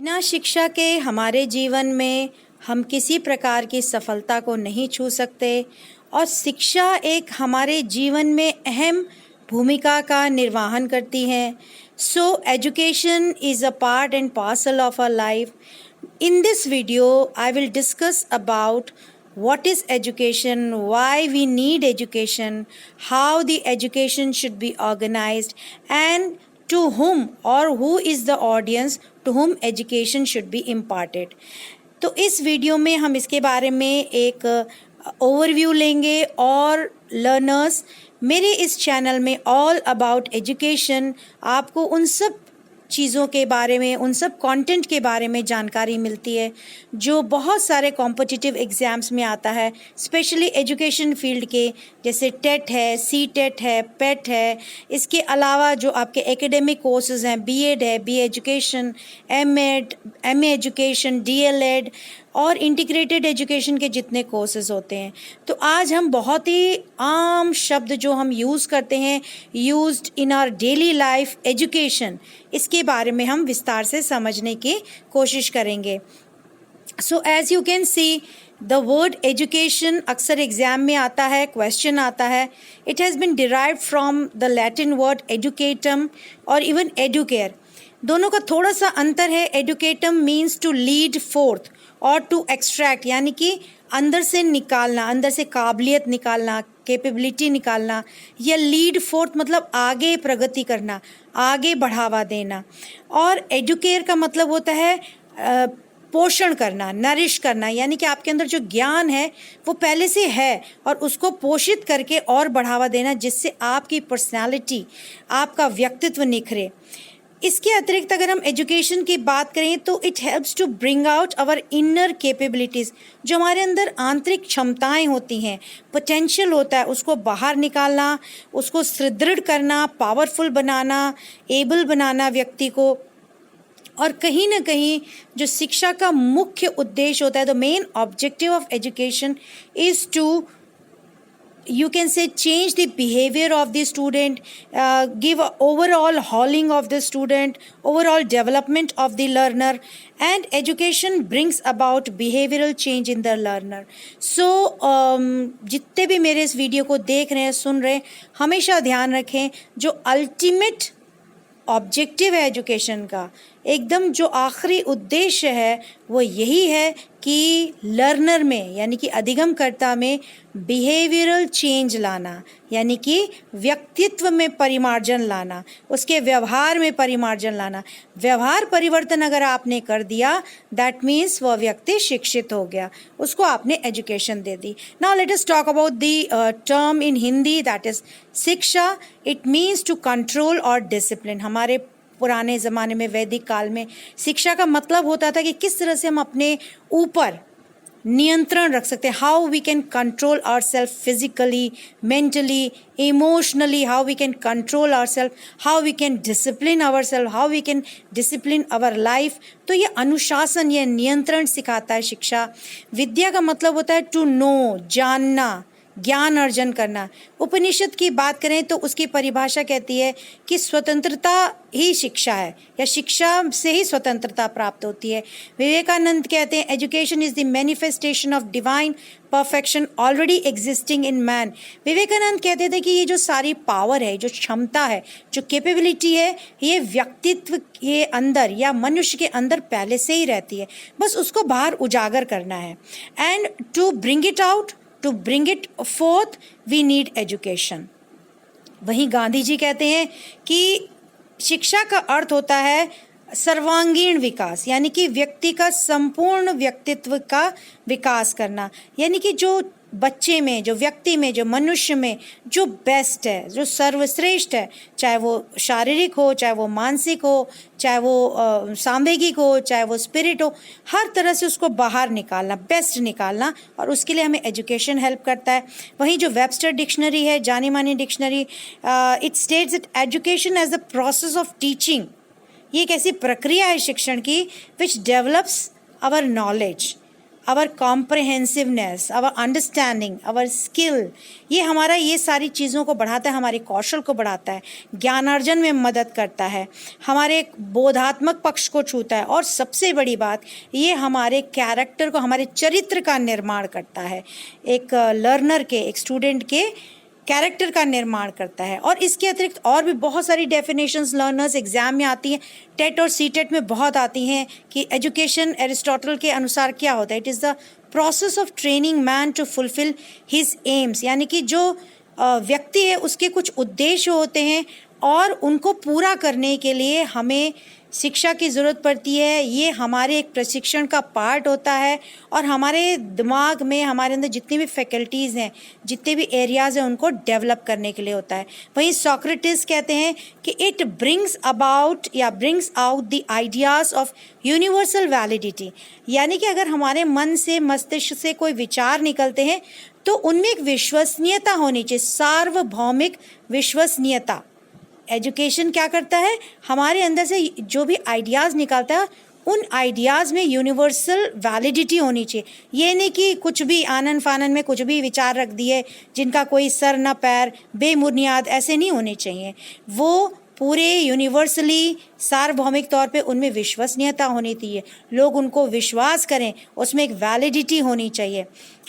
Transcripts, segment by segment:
बिना शिक्षा के हमारे जीवन में हम किसी प्रकार की सफलता को नहीं छू सकते और शिक्षा एक हमारे जीवन में अहम भूमिका का निर्वहन करती है। So education is a part and parcel of our life. In this video, I will discuss about what is education, why we need education, how the education should be organized, and to whom or who is the audience to whom education should be imparted. तो इस video में हम इसके बारे में एक overview लेंगे और लर्नर्स मेरे इस चैनल में ऑल अबाउट एजुकेशन आपको उन सब चीज़ों के बारे में, उन सब कंटेंट के बारे में जानकारी मिलती है जो बहुत सारे कॉम्पिटिटिव एग्ज़ाम्स में आता है, स्पेशली एजुकेशन फील्ड के, जैसे टेट है, सी टेट है, पेट है। इसके अलावा जो आपके एकेडमिक कोर्सेज हैं, बीएड है, B education, MEd, MA education, DElEd और इंटीग्रेटेड एजुकेशन के जितने कोर्सेज होते हैं। तो आज हम बहुत ही आम शब्द जो हम यूज़ करते हैं, used in our daily life, education, इसके बारे में हम विस्तार से समझने की कोशिश करेंगे। So as you can see the word education अक्सर एग्जाम में आता है, क्वेश्चन आता है। It has been derived from the Latin word educatum और इवन एडुकेयर। दोनों का थोड़ा सा अंतर है। Educatum means to lead forth और टू एक्सट्रैक्ट, यानी कि अंदर से निकालना, अंदर से काबिलियत निकालना, कैपेबिलिटी निकालना, या लीड फोर्थ मतलब आगे प्रगति करना, आगे बढ़ावा देना। और एडुकेयर का मतलब होता है पोषण करना, नरिश करना, यानी कि आपके अंदर जो ज्ञान है वो पहले से है और उसको पोषित करके और बढ़ावा देना, जिससे आपकी पर्सनालिटी, आपका व्यक्तित्व निखरे। इसके अतिरिक्त अगर हम एजुकेशन की बात करें तो it helps to bring out our inner capabilities, जो हमारे अंदर आंतरिक क्षमताएं होती हैं, पोटेंशियल होता है, उसको बाहर निकालना, उसको सुदृढ़ करना, पावरफुल बनाना, एबल बनाना व्यक्ति को। और कहीं ना कहीं जो शिक्षा का मुख्य उद्देश्य होता है, the main objective of education is to, you can say, change the behavior of the student, give a overall hauling of the student, overall development of the learner, and education brings about behavioral change in the learner. So जितने भी मेरे इस video को देख रहे हैं, सुन रहे हैं, हमेशा ध्यान रखें जो अल्टीमेट ऑब्जेक्टिव है एजुकेशन का, एकदम जो आखिरी उद्देश्य है, वो यही है कि लर्नर में, यानी कि अधिगमकर्ता में बिहेवियरल चेंज लाना, यानी कि व्यक्तित्व में परिमार्जन लाना, उसके व्यवहार में परिमार्जन लाना। व्यवहार परिवर्तन अगर आपने कर दिया, दैट मीन्स वह व्यक्ति शिक्षित हो गया, उसको आपने education they the. Now let us talk about the term in Hindi, that is शिक्षा। इट मीन्स टू कंट्रोल और डिसिप्लिन। हमारे पुराने ज़माने में, वैदिक काल में, शिक्षा का मतलब होता था कि किस तरह से हम अपने ऊपर नियंत्रण रख सकते हैं, how we can control our self physically, mentally, emotionally, how we can control our self, how we can discipline our self, how we can discipline our life. तो ये अनुशासन, ये नियंत्रण सिखाता है शिक्षा। विद्या का मतलब होता है टू नो, जानना, ज्ञान अर्जन करना। उपनिषद की बात करें तो उसकी परिभाषा कहती है कि स्वतंत्रता ही शिक्षा है, या शिक्षा से ही स्वतंत्रता प्राप्त होती है। विवेकानंद कहते हैं education is the manifestation of divine perfection already existing in man. Vivekananda कहते थे कि ये जो सारी पावर है, जो क्षमता है, जो कैपेबिलिटी है, ये व्यक्तित्व के अंदर या मनुष्य के अंदर पहले से ही रहती है, बस उसको बाहर उजागर करना है। And to bring it out, to bring it forth, we need education. वहीं गांधी जी कहते हैं कि शिक्षा का अर्थ होता है सर्वांगीण विकास, यानी कि व्यक्ति का संपूर्ण व्यक्तित्व का विकास करना, यानी कि जो बच्चे में, जो व्यक्ति में, जो मनुष्य में जो बेस्ट है, जो सर्वश्रेष्ठ है, चाहे वो शारीरिक हो, चाहे वो मानसिक हो, चाहे वो सांवेगिक हो, चाहे वो स्पिरिट हो, हर तरह से उसको बाहर निकालना, बेस्ट निकालना, और उसके लिए हमें एजुकेशन हेल्प करता है। वहीं जो वेबस्टर डिक्शनरी है, जानी मानी dictionary, it states that education as the process of teaching, ये एक ऐसी प्रक्रिया है शिक्षण की which develops our knowledge, our comprehensiveness, our understanding, our skill, ये हमारा ये सारी चीज़ों को बढ़ाता है, हमारे कौशल को बढ़ाता है, ज्ञानार्जन में मदद करता है, हमारे बोधात्मक पक्ष को छूता है, और सबसे बड़ी बात ये हमारे कैरेक्टर को, हमारे चरित्र का निर्माण करता है, एक लर्नर के, एक स्टूडेंट के कैरेक्टर का निर्माण करता है। और इसके अतिरिक्त और भी बहुत सारी डेफिनेशंस लर्नर्स एग्जाम में आती हैं, टेट और सीटेट में बहुत आती हैं कि एजुकेशन एरिस्टोटल के अनुसार क्या होता है, it is the process of training man to fulfil his aims, यानी कि जो व्यक्ति है उसके कुछ उद्देश्य होते हैं और उनको पूरा करने के लिए हमें शिक्षा की ज़रूरत पड़ती है। ये हमारे एक प्रशिक्षण का पार्ट होता है और हमारे दिमाग में, हमारे अंदर जितनी भी फैकल्टीज़ हैं, जितने भी एरियाज़ हैं, उनको डेवलप करने के लिए होता है। वहीं सोक्रेटिस कहते हैं कि इट ब्रिंग्स अबाउट या brings out the ideas of universal validity, यानी कि अगर हमारे मन से, मस्तिष्क से कोई विचार निकलते हैं तो उनमें एक विश्वसनीयता होनी चाहिए, सार्वभौमिक विश्वसनीयता। एजुकेशन क्या करता है, हमारे अंदर से जो भी आइडियाज़ निकलता है उन आइडियाज़ में यूनिवर्सल वैलिडिटी होनी चाहिए। ये नहीं कि कुछ भी आनन फानन में कुछ भी विचार रख दिए जिनका कोई सर न पैर, बेबुनियाद, ऐसे नहीं होने चाहिए। वो पूरे यूनिवर्सली सार्वभौमिक तौर पे उनमें विश्वसनीयता होनी चाहिए, लोग उनको विश्वास करें, उसमें एक वैलिडिटी होनी चाहिए।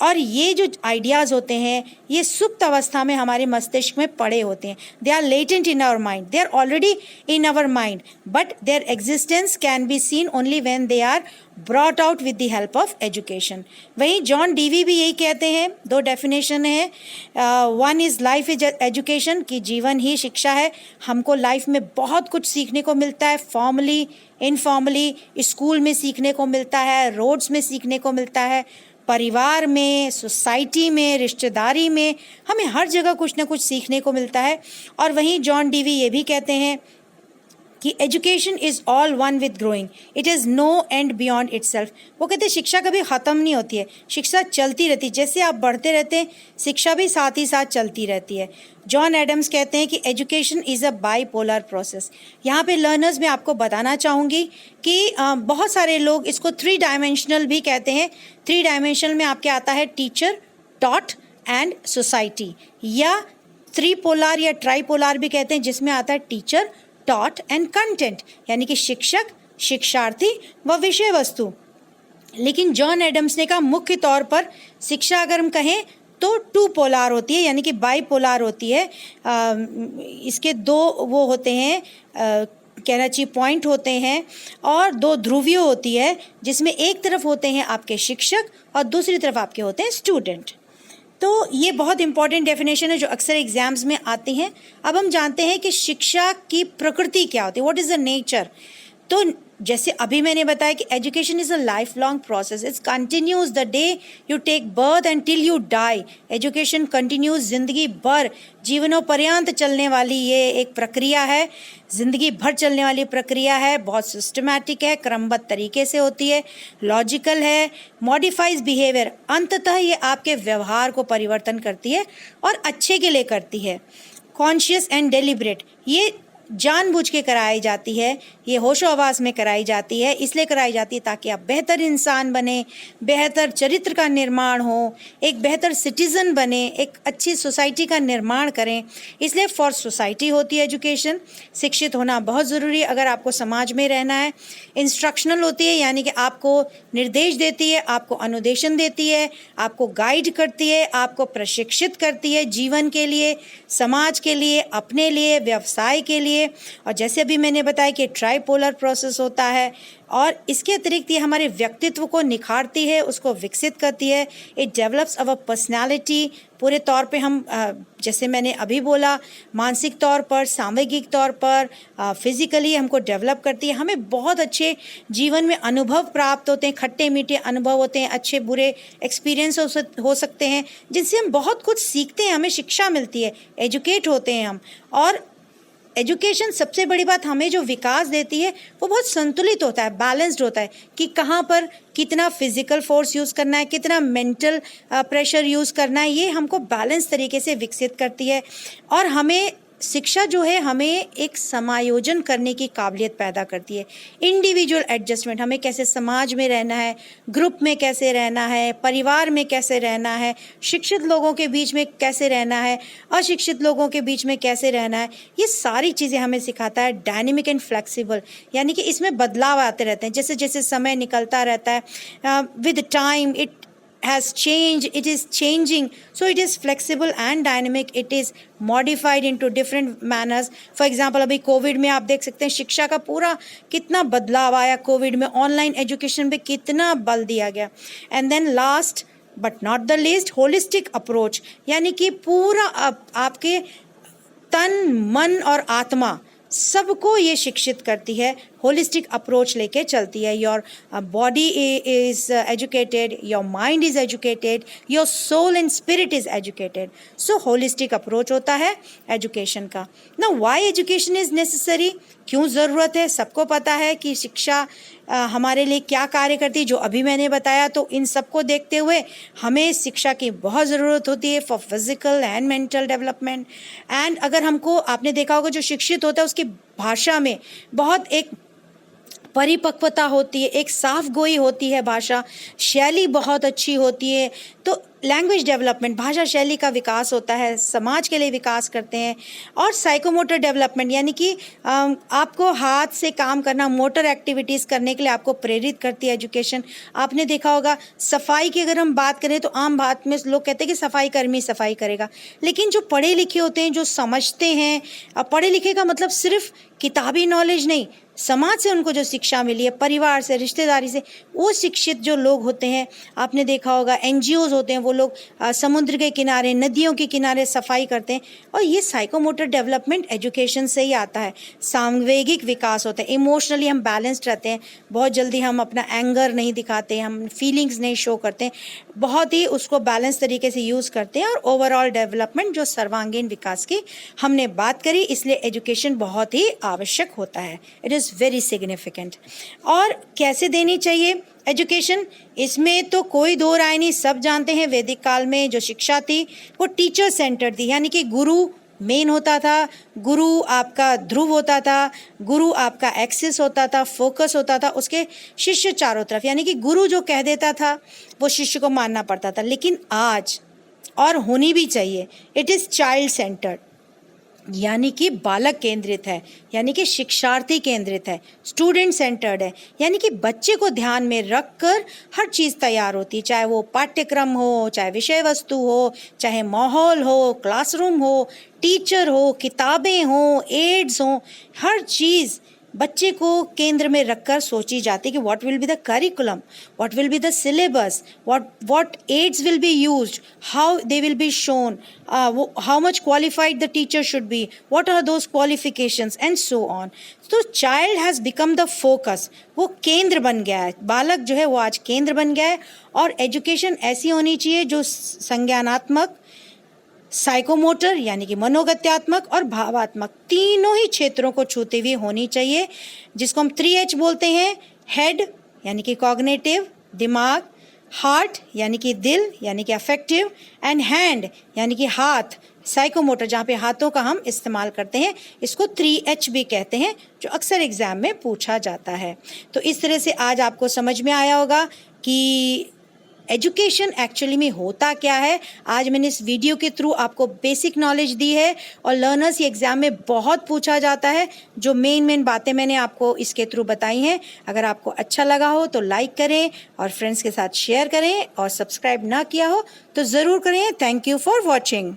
और ये जो आइडियाज़ होते हैं ये सुप्त अवस्था में हमारे मस्तिष्क में पड़े होते हैं, they are latent in our mind, they are already in our mind, but their existence can be seen only when they are brought out with the help of education. वहीं जॉन डीवी भी यही कहते हैं, दो definition है, one is life is education, कि जीवन ही शिक्षा है। हमको लाइफ में बहुत कुछ सीखने को मिलता है, फॉर्मली, इनफॉर्मली, स्कूल में सीखने को मिलता है, रोड्स में सीखने को मिलता है, परिवार में, सोसाइटी में, रिश्तेदारी में, हमें हर जगह कुछ ना कुछ सीखने को मिलता है। और वहीं जॉन डीवी ये भी कहते हैं कि education is all one with growing, it is no end beyond itself. वो कहते हैं शिक्षा कभी ख़त्म नहीं होती है, शिक्षा चलती रहती है, जैसे आप बढ़ते रहते हैं शिक्षा भी साथ ही साथ चलती रहती है। जॉन एडम्स कहते हैं कि education is a bipolar process. यहाँ पे लर्नर्स में आपको बताना चाहूँगी कि बहुत सारे लोग इसको 3 डायमेंशनल भी कहते हैं। 3 डायमेंशनल में आपके आता है टीचर, टॉट एंड सोसाइटी, या 3 पोलर या ट्राईपोलर भी कहते हैं, जिसमें आता है टीचर, टॉट एंड कंटेंट, यानी कि शिक्षक, शिक्षार्थी व विषय वस्तु। लेकिन जॉन एडम्स ने कहा मुख्य तौर पर शिक्षा अगर हम कहें तो 2 पोलर होती है, यानी कि बाईपोलर होती है। इसके 2 वो होते हैं, कहना चाहिए पॉइंट होते हैं, और 2 ध्रुवीय होती है, जिसमें एक तरफ होते हैं आपके शिक्षक और दूसरी तरफ आपके होते हैं स्टूडेंट। तो ये बहुत इंपॉर्टेंट डेफिनेशन है जो अक्सर एग्जाम्स में आती हैं। अब हम जानते हैं कि शिक्षा की प्रकृति क्या होती है, व्हाट इज़ द नेचर। तो जैसे अभी मैंने बताया कि education is a life long process, it's continues the day you take birth and till you die. Education continues, जिंदगी भर, जीवनों पर्यंत चलने वाली ये एक प्रक्रिया है, ज़िंदगी भर चलने वाली प्रक्रिया है, बहुत सिस्टमैटिक है, क्रमबद्ध तरीके से होती है, लॉजिकल है, मॉडिफाइज बिहेवियर, अंततः ये आपके व्यवहार को परिवर्तन करती है और अच्छे के लिए करती है। कॉन्शियस एंड डेलिब्रेट, ये जानबूझ के कराई जाती है, ये होशो हवास में कराई जाती है, इसलिए कराई जाती है ताकि आप बेहतर इंसान बने, बेहतर चरित्र का निर्माण हो, एक बेहतर सिटीज़न बने, एक अच्छी सोसाइटी का निर्माण करें। इसलिए फॉर सोसाइटी होती है एजुकेशन। शिक्षित होना बहुत ज़रूरी है अगर आपको समाज में रहना है। इंस्ट्रक्शनल होती है, यानी कि आपको निर्देश देती है, आपको अनुदेशन देती है, आपको गाइड करती है, आपको प्रशिक्षित करती है जीवन के लिए, समाज के लिए, अपने लिए, व्यवसाय के लिए। और जैसे अभी मैंने बताया कि ट्राईपोलर प्रोसेस होता है, और इसके अतिरिक्त ये हमारे व्यक्तित्व को निखारती है, उसको विकसित करती है। It develops our personality. पूरे तौर पे हम जैसे मैंने अभी बोला, मानसिक तौर पर, सामूहिक तौर पर, फिजिकली हमको डेवलप करती है। हमें बहुत अच्छे जीवन में अनुभव प्राप्त होते हैं, खट्टे मीठे अनुभव होते हैं, अच्छे बुरे एक्सपीरियंस हो सकते हैं, जिनसे हम बहुत कुछ सीखते हैं, हमें शिक्षा मिलती है, एजुकेट होते हैं हम। और एजुकेशन सबसे बड़ी बात हमें जो विकास देती है वो बहुत संतुलित होता है, बैलेंस्ड होता है, कि कहाँ पर कितना फिजिकल फोर्स यूज़ करना है, कितना मेंटल प्रेशर यूज़ करना है, ये हमको बैलेंस तरीके से विकसित करती है। और हमें शिक्षा जो है हमें एक समायोजन करने की काबिलियत पैदा करती है, इंडिविजुअल एडजस्टमेंट, हमें कैसे समाज में रहना है, ग्रुप में कैसे रहना है, परिवार में कैसे रहना है, शिक्षित लोगों के बीच में कैसे रहना है, अशिक्षित लोगों के बीच में कैसे रहना है, ये सारी चीज़ें हमें सिखाता है। डायनेमिक एंड फ्लेक्सिबल, यानी कि इसमें बदलाव आते रहते हैं, जैसे जैसे समय निकलता रहता है, with time it has changed, it is changing, so it is flexible and dynamic, it is modified into different manners. For example, अभी कोविड में आप देख सकते हैं शिक्षा का पूरा कितना बदलाव आया, कोविड में ऑनलाइन एजुकेशन पे कितना बल दिया गया। And then last but not the least, holistic approach, यानी कि पूरा आपके तन मन और आत्मा सबको ये शिक्षित करती है, होलिस्टिक अप्रोच लेके चलती है। Your body is educated, your mind is educated, your soul and spirit is educated. So holistic approach होता है एजुकेशन का। Now why education is necessary, क्यों ज़रूरत है? सबको पता है कि शिक्षा हमारे लिए क्या कार्य करती है, जो अभी मैंने बताया। तो इन सबको देखते हुए हमें शिक्षा की बहुत ज़रूरत होती है for physical and mental development. And अगर हमको, आपने देखा होगा जो शिक्षित होता है उसकी भाषा में बहुत एक परिपक्वता होती है, एक साफ गोई होती है, भाषा शैली बहुत अच्छी होती है। तो लैंग्वेज डेवलपमेंट, भाषा शैली का विकास होता है, समाज के लिए विकास करते हैं। और साइकोमोटर डेवलपमेंट, यानी कि आपको हाथ से काम करना, मोटर एक्टिविटीज़ करने के लिए आपको प्रेरित करती है एजुकेशन। आपने देखा होगा सफाई की अगर हम बात करें तो आम बात में लोग कहते हैं कि सफाई कर्मी सफाई करेगा, लेकिन जो पढ़े लिखे होते हैं, जो समझते हैं, पढ़े लिखे का मतलब सिर्फ किताबी नॉलेज नहीं, समाज से उनको जो शिक्षा मिली है, परिवार से, रिश्तेदारी से, वो शिक्षित जो लोग होते हैं, आपने देखा होगा एनजीओज होते हैं, वो लोग समुद्र के किनारे, नदियों के किनारे सफाई करते हैं। और ये साइकोमोटर डेवलपमेंट एजुकेशन से ही आता है। सांवेगिक विकास होता है, इमोशनली हम बैलेंस्ड रहते हैं, बहुत जल्दी हम अपना एंगर नहीं दिखाते, हम फीलिंग्स नहीं शो करते हैं, बहुत ही उसको बैलेंस तरीके से यूज़ करते हैं। और ओवरऑल डेवलपमेंट जो सर्वांगीण विकास की हमने बात करी, इसलिए एजुकेशन बहुत ही आवश्यक होता है। It is very significant. और कैसे देनी चाहिए एजुकेशन, इसमें तो कोई दो राय नहीं, सब जानते हैं वैदिक काल में जो शिक्षा थी वो टीचर सेंटर थी, यानी कि गुरु मेन होता था, गुरु आपका ध्रुव होता था, गुरु आपका एक्सिस होता था, फोकस होता था, उसके शिष्य चारों तरफ, यानी कि गुरु जो कह देता था वो शिष्य को मानना पड़ता था। लेकिन आज, और होनी भी चाहिए, इट इज़ चाइल्ड सेंटर्ड, यानी कि बालक केंद्रित है, यानी कि शिक्षार्थी केंद्रित है, स्टूडेंट सेंटर्ड है, यानी कि बच्चे को ध्यान में रखकर हर चीज़ तैयार होती है, चाहे वो पाठ्यक्रम हो, चाहे विषय वस्तु हो, चाहे माहौल हो, क्लासरूम हो, टीचर हो, किताबें हो, एड्स हो, हर चीज़ बच्चे को केंद्र में रखकर सोची जाती है कि what will be the curriculum, what will be the syllabus, what aids will be used, how they will be shown, how much qualified the teacher should be, what are those qualifications and so on. तो child has become the focus, वो केंद्र बन गया है, बालक जो है वो आज केंद्र बन गया है। और एजुकेशन ऐसी होनी चाहिए जो संज्ञानात्मक, साइकोमोटर यानी कि मनोगत्यात्मक और भावात्मक तीनों ही क्षेत्रों को छूते हुए होनी चाहिए, जिसको हम 3H बोलते हैं। हेड यानी कि कॉग्निटिव, दिमाग, हार्ट यानी कि दिल यानी कि अफेक्टिव, एंड हैंड यानी कि हाथ, साइकोमोटर जहाँ पे हाथों का हम इस्तेमाल करते हैं, इसको 3H भी कहते हैं, जो अक्सर एग्जाम में पूछा जाता है। तो इस तरह से आज आपको समझ में आया होगा कि एजुकेशन एक्चुअली में होता क्या है। आज मैंने इस वीडियो के थ्रू आपको बेसिक नॉलेज दी है, और लर्नर्स ये एग्ज़ाम में बहुत पूछा जाता है, जो मेन बातें मैंने आपको इसके थ्रू बताई हैं। अगर आपको अच्छा लगा हो तो लाइक करें और फ्रेंड्स के साथ शेयर करें, और सब्सक्राइब ना किया हो तो ज़रूर करें। Thank you for watching.